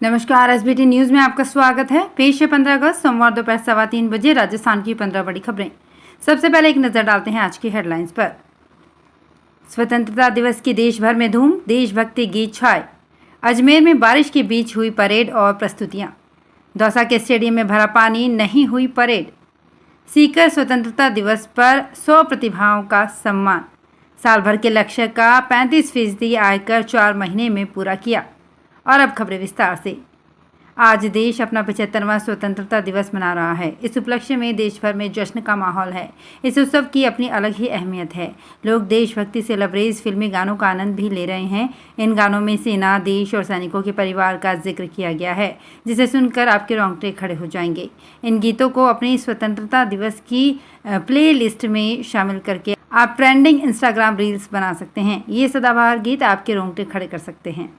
नमस्कार, SBT news में आपका स्वागत है। पेश है 15 अगस्त सोमवार दोपहर 3:15 बजे राजस्थान की 15 बड़ी खबरें। सबसे पहले एक नजर डालते हैं आज की हेडलाइंस पर। स्वतंत्रता दिवस की देश भर में धूम, देशभक्ति गीत छाए। अजमेर में बारिश के बीच हुई परेड और प्रस्तुतियां। दौसा के स्टेडियम में भरा पानी, नहीं हुई परेड। सीकर स्वतंत्रता दिवस पर 100 प्रतिभाओं का सम्मान। साल भर के लक्ष्य का 35% आयकर 4 महीने में पूरा किया। और अब खबरें विस्तार से। आज देश अपना 75वां स्वतंत्रता दिवस मना रहा है। इस उपलक्ष्य में देश भर में जश्न का माहौल है। इस उत्सव की अपनी अलग ही अहमियत है। लोग देशभक्ति से लबरेज फिल्मी गानों का आनंद भी ले रहे हैं। इन गानों में सेना, देश और सैनिकों के परिवार का जिक्र किया गया है, जिसे सुनकर आपके रोंगटे खड़े हो जाएंगे। इन गीतों को अपनी स्वतंत्रता दिवस की प्ले लिस्ट में शामिल करके आप ट्रेंडिंग इंस्टाग्राम रील्स बना सकते हैं। ये सदाबहार गीत आपके रोंगटे खड़े कर सकते हैं।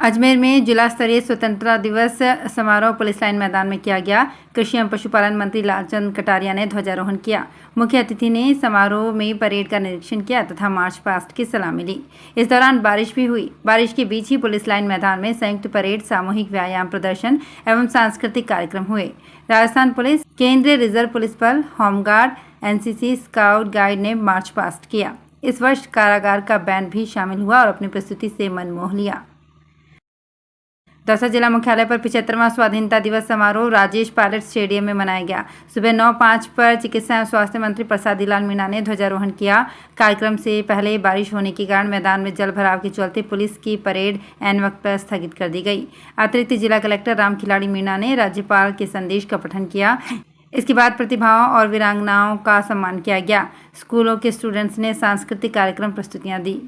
अजमेर में जिला स्तरीय स्वतंत्रता दिवस समारोह पुलिस लाइन मैदान में किया गया। कृषि एवं पशुपालन मंत्री लालचंद कटारिया ने ध्वजारोहण किया। मुख्य अतिथि ने समारोह में परेड का निरीक्षण किया तथा मार्च पास्ट की सलामी ली। इस दौरान बारिश भी हुई। बारिश के बीच ही पुलिस लाइन मैदान में संयुक्त परेड, सामूहिक व्यायाम प्रदर्शन एवं सांस्कृतिक कार्यक्रम हुए। राजस्थान पुलिस, केंद्रीय रिजर्व पुलिस बल, होमगार्ड, एनसीसी, स्काउट गाइड ने मार्च पास्ट किया। इस वर्ष कारागार का बैंड भी शामिल हुआ और अपनी प्रस्तुति से मन मोह लिया। दौसा जिला मुख्यालय पर 75वां स्वाधीनता दिवस समारोह राजेश पायलट स्टेडियम में मनाया गया। सुबह 9:05 पर चिकित्सा एवं स्वास्थ्य मंत्री प्रसादी लाल मीणा ने ध्वजारोहण किया। कार्यक्रम से पहले बारिश होने के कारण मैदान में जल भराव के चलते पुलिस की परेड ऐन वक्त पर स्थगित कर दी गई। अतिरिक्त जिला कलेक्टर राम खिलाड़ी मीणा ने राज्यपाल के संदेश का पठन किया। इसके बाद प्रतिभाओं और वीरांगनाओं का सम्मान किया गया। स्कूलों के स्टूडेंट्स ने सांस्कृतिक कार्यक्रम प्रस्तुतियां दी।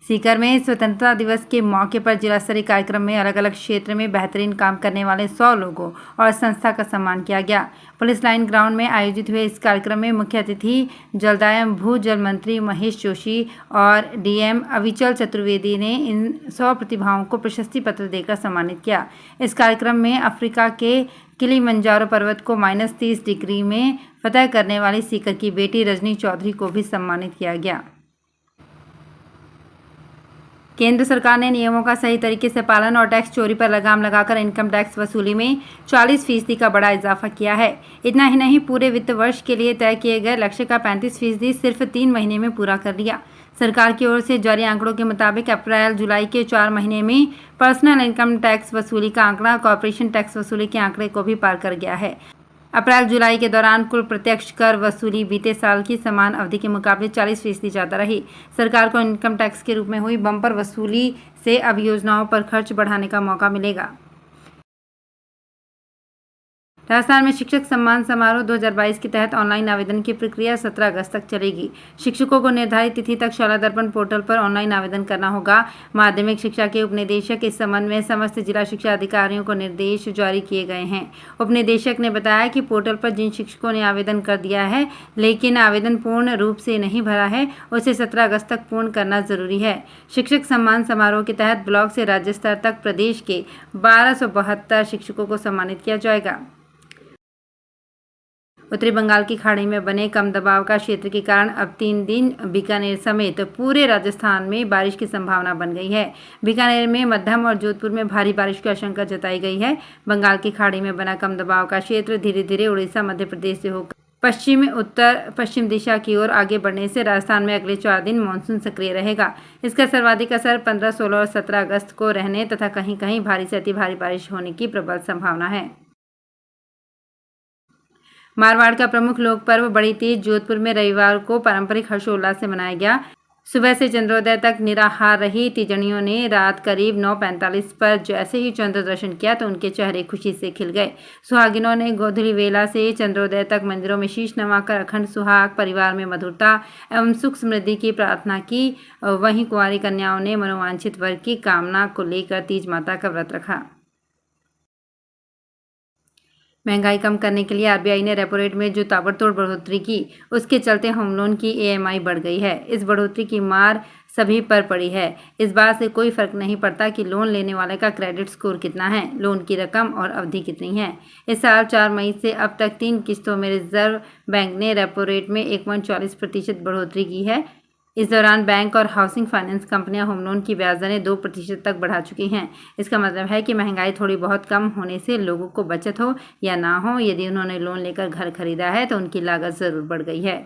सीकर में स्वतंत्रता दिवस के मौके पर जिला स्तरीय कार्यक्रम में अलग अलग क्षेत्र में बेहतरीन काम करने वाले 100 लोगों और संस्था का सम्मान किया गया। पुलिस लाइन ग्राउंड में आयोजित हुए इस कार्यक्रम में मुख्य अतिथि जलदाय भूजल मंत्री महेश जोशी और डीएम अविचल चतुर्वेदी ने इन 100 प्रतिभाओं को प्रशस्ति पत्र देकर सम्मानित किया। इस कार्यक्रम में अफ्रीका के किलिमंजारो पर्वत को -30 डिग्री में फतह करने वाली सीकर की बेटी रजनी चौधरी को भी सम्मानित किया गया। केंद्र सरकार ने नियमों का सही तरीके से पालन और टैक्स चोरी पर लगाम लगाकर इनकम टैक्स वसूली में 40% का बड़ा इजाफा किया है। इतना ही नहीं, पूरे वित्त वर्ष के लिए तय किए गए लक्ष्य का 35% सिर्फ 3 महीने में पूरा कर लिया। सरकार की ओर से जारी आंकड़ों के मुताबिक अप्रैल-जुलाई के 4 महीने में पर्सनल इनकम टैक्स वसूली का आंकड़ा कॉर्पोरेशन टैक्स वसूली के आंकड़े को भी पार कर गया है। अप्रैल-जुलाई के दौरान कुल प्रत्यक्ष कर वसूली बीते साल की समान अवधि के मुकाबले 40% ज़्यादा रही। सरकार को इनकम टैक्स के रूप में हुई बम्पर वसूली से अब योजनाओं पर खर्च बढ़ाने का मौका मिलेगा। राजस्थान में शिक्षक सम्मान समारोह 2022 के तहत ऑनलाइन आवेदन की प्रक्रिया 17 अगस्त तक चलेगी। शिक्षकों को निर्धारित तिथि तक शाला दर्पण पोर्टल पर ऑनलाइन आवेदन करना होगा। माध्यमिक शिक्षा के उपनिदेशक इस संबंध में समस्त जिला शिक्षा अधिकारियों को निर्देश जारी किए गए हैं। उपनिदेशक ने बताया कि पोर्टल पर जिन शिक्षकों ने आवेदन कर दिया है लेकिन आवेदन पूर्ण रूप से नहीं भरा है, उसे 17 अगस्त तक पूर्ण करना जरूरी है। शिक्षक सम्मान समारोह के तहत ब्लॉक से राज्य स्तर तक प्रदेश के 1272 शिक्षकों को सम्मानित किया जाएगा। उत्तरी बंगाल की खाड़ी में बने कम दबाव का क्षेत्र के कारण अब 3 दिन बीकानेर समेत पूरे राजस्थान में बारिश की संभावना बन गई है। बीकानेर में मध्यम और जोधपुर में भारी बारिश की आशंका जताई गई है। बंगाल की खाड़ी में बना कम दबाव का क्षेत्र धीरे धीरे उड़ीसा, मध्य प्रदेश से होकर पश्चिम उत्तर पश्चिम दिशा की ओर आगे बढ़ने से राजस्थान में अगले 4 दिन मानसून सक्रिय रहेगा। इसका सर्वाधिक असर 15, 16 और 17 अगस्त को रहने तथा कहीं कहीं भारी से अति भारी बारिश होने की प्रबल संभावना है। मारवाड़ का प्रमुख लोक पर्व बड़ी तीज जोधपुर में रविवार को पारंपरिक हर्षोल्लास से मनाया गया। सुबह से चंद्रोदय तक निराहार रही तीजड़ियों ने रात करीब 9:45 पर जैसे ही चंद्र दर्शन किया तो उनके चेहरे खुशी से खिल गए। सुहागिनों ने गोधूली वेला से चंद्रोदय तक मंदिरों में शीश नवाकर अखंड सुहाग, परिवार में मधुरता एवं सुख समृद्धि की प्रार्थना की। वहीं कुंवारी कन्याओं ने मनोवांछित वर की कामना को लेकर तीज माता का व्रत रखा। महंगाई कम करने के लिए आरबीआई ने रेपो रेट में जो ताबड़तोड़ बढ़ोतरी की, उसके चलते होम लोन की ईएमआई बढ़ गई है। इस बढ़ोतरी की मार सभी पर पड़ी है। इस बात से कोई फर्क नहीं पड़ता कि लोन लेने वाले का क्रेडिट स्कोर कितना है, लोन की रकम और अवधि कितनी है। इस साल 4 मई से अब तक 3 किस्तों में रिजर्व बैंक ने रेपो रेट में 1.40% बढ़ोतरी की है। इस दौरान बैंक और हाउसिंग फाइनेंस कंपनियां होम लोन की ब्याज दरें 2% तक बढ़ा चुकी हैं। इसका मतलब है कि महंगाई थोड़ी बहुत कम होने से लोगों को बचत हो या ना हो, यदि उन्होंने लोन लेकर घर खरीदा है तो उनकी लागत जरूर बढ़ गई है।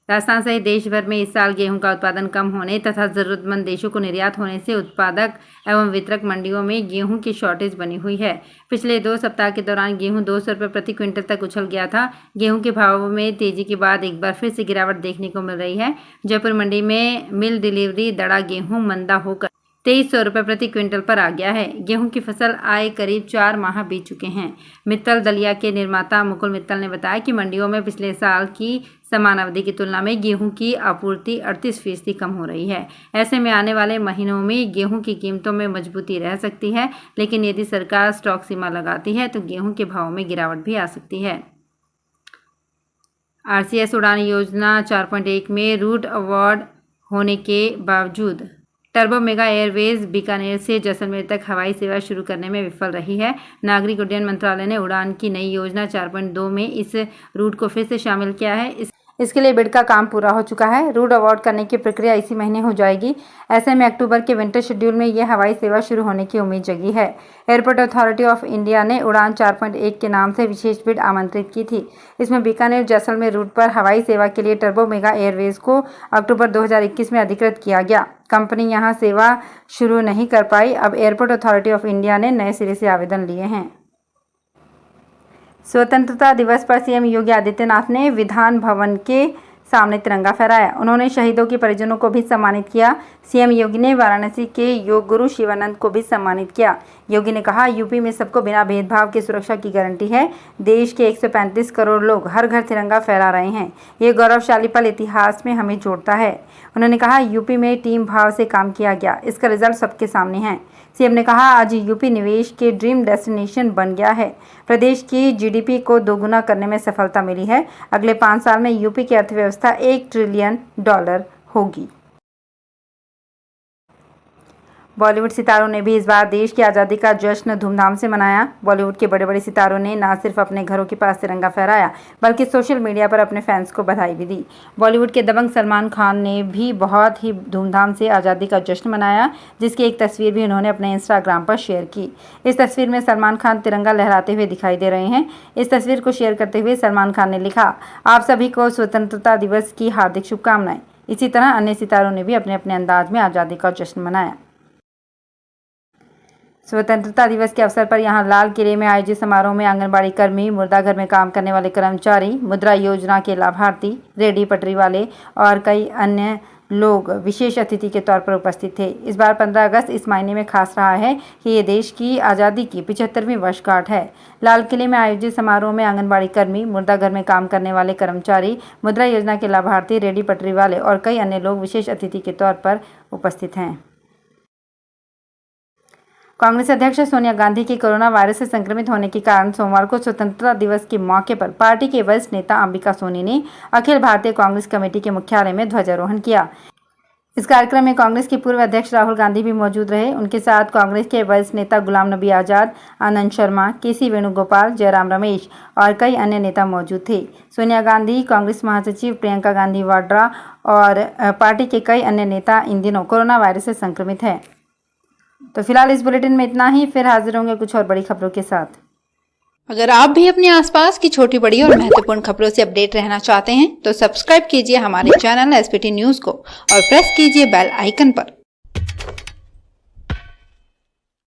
राजस्थान सहित देश भर में इस साल गेहूं का उत्पादन कम होने तथा जरूरतमंद देशों को निर्यात होने से उत्पादक एवं वितरक मंडियों में गेहूं की शॉर्टेज बनी हुई है। पिछले 2 सप्ताह के दौरान गेहूं 200 रुपये प्रति क्विंटल तक उछल गया था। गेहूं के भावों में तेजी के बाद एक बार फिर से गिरावट देखने को मिल रही है। जयपुर मंडी में मिल डिलीवरी दड़ा गेहूं मंदा होकर 2300 रुपये प्रति क्विंटल पर आ गया है। गेहूं की फसल आए करीब 4 माह बीत चुके हैं। मित्तल दलिया के निर्माता मुकुल मित्तल ने बताया कि मंडियों में पिछले साल की समान अवधि की तुलना में गेहूं की आपूर्ति 38% कम हो रही है। ऐसे में आने वाले महीनों में गेहूं की कीमतों में मजबूती रह सकती है, लेकिन यदि सरकार स्टॉक सीमा लगाती है तो गेहूं के भाव में गिरावट भी आ सकती है। RCS उड़ान योजना 4.1 में रूट अवार्ड होने के बावजूद टर्बो मेगा एयरवेज बीकानेर से जैसलमेर तक हवाई सेवा शुरू करने में विफल रही है। नागरिक उड्डयन मंत्रालय ने उड़ान की नई योजना 4.2 में इस रूट को फिर से शामिल किया है। इसके लिए बिड का काम पूरा हो चुका है। रूट अवार्ड करने की प्रक्रिया इसी महीने हो जाएगी। ऐसे में अक्टूबर के विंटर शेड्यूल में यह हवाई सेवा शुरू होने की उम्मीद जगी है। एयरपोर्ट अथॉरिटी ऑफ इंडिया ने उड़ान 4.1 के नाम से विशेष बिड आमंत्रित की थी। इसमें बीकानेर जैसलमेर रूट पर हवाई सेवा के लिए टर्बो मेगा एयरवेज को अक्टूबर 2021 में अधिकृत किया गया। कंपनी यहां सेवा शुरू नहीं कर पाई। अब एयरपोर्ट अथॉरिटी ऑफ इंडिया ने नए सिरे से आवेदन लिए हैं। स्वतंत्रता दिवस पर सीएम योगी आदित्यनाथ ने विधान भवन के सामने तिरंगा फहराया। उन्होंने शहीदों के परिजनों को भी सम्मानित किया। सीएम योगी ने वाराणसी के योग गुरु शिवानंद को भी सम्मानित किया। योगी ने कहा, यूपी में सबको बिना भेदभाव की सुरक्षा की गारंटी है। देश के 135 करोड़ लोग हर घर तिरंगा फहरा रहे हैं। ये गौरवशाली पल इतिहास में हमें जोड़ता है। उन्होंने कहा, यूपी में टीम भाव से काम किया गया, इसका रिजल्ट सबके सामने है। सीएम ने कहा, आज यूपी निवेश के ड्रीम डेस्टिनेशन बन गया है। प्रदेश की जीडीपी को दोगुना करने में सफलता मिली है। अगले 5 साल में यूपी की अर्थव्यवस्था $1 ट्रिलियन होगी। बॉलीवुड सितारों ने भी इस बार देश की आज़ादी का जश्न धूमधाम से मनाया। बॉलीवुड के बड़े बड़े सितारों ने न सिर्फ अपने घरों के पास तिरंगा फहराया, बल्कि सोशल मीडिया पर अपने फैंस को बधाई भी दी। बॉलीवुड के दबंग सलमान खान ने भी बहुत ही धूमधाम से आज़ादी का जश्न मनाया, जिसकी एक तस्वीर भी उन्होंने अपने इंस्टाग्राम पर शेयर की। इस तस्वीर में सलमान खान तिरंगा लहराते हुए दिखाई दे रहे हैं। इस तस्वीर को शेयर करते हुए सलमान खान ने लिखा, आप सभी को स्वतंत्रता दिवस की हार्दिक शुभकामनाएं। इसी तरह अन्य सितारों ने भी अपने अपने अंदाज में आज़ादी का जश्न मनाया। स्वतंत्रता दिवस के अवसर पर यहां लाल किले में आयोजित समारोह में आंगनबाड़ी कर्मी, मुर्दाघर में काम करने वाले कर्मचारी, मुद्रा योजना के लाभार्थी, रेहड़ी पटरी वाले और कई अन्य लोग विशेष अतिथि के तौर पर उपस्थित थे। इस बार 15 अगस्त इस महीने में खास रहा है कि ये देश की आज़ादी की 75वीं वर्षगांठ है। लाल किले में आयोजित समारोह में आंगनबाड़ी कर्मी, मुर्दाघर में काम करने वाले कर्मचारी, मुद्रा योजना के लाभार्थी, रेहड़ी पटरी वाले और कई अन्य लोग विशेष अतिथि के तौर पर उपस्थित हैं। कांग्रेस अध्यक्ष सोनिया गांधी की कोरोना वायरस से संक्रमित होने के कारण सोमवार को स्वतंत्रता दिवस के मौके पर पार्टी के वरिष्ठ नेता अंबिका सोनी ने अखिल भारतीय कांग्रेस कमेटी के मुख्यालय में ध्वजारोहण किया। इस कार्यक्रम में कांग्रेस के पूर्व अध्यक्ष राहुल गांधी भी मौजूद रहे। उनके साथ कांग्रेस के वरिष्ठ नेता गुलाम नबी आजाद, आनंद शर्मा, केसी वेणुगोपाल, जयराम रमेश और कई अन्य नेता मौजूद थे। सोनिया गांधी, कांग्रेस महासचिव प्रियंका गांधी वाड्रा और पार्टी के कई अन्य नेता इन दिनों कोरोना वायरस से संक्रमित हैं। तो फिलहाल इस बुलेटिन में इतना ही। फिर हाजिर होंगे कुछ और बड़ी खबरों के साथ। अगर आप भी अपने आसपास की छोटी बड़ी और महत्वपूर्ण खबरों से अपडेट रहना चाहते हैं तो सब्सक्राइब कीजिए हमारे चैनल SPT न्यूज को और प्रेस कीजिए बेल आइकन पर।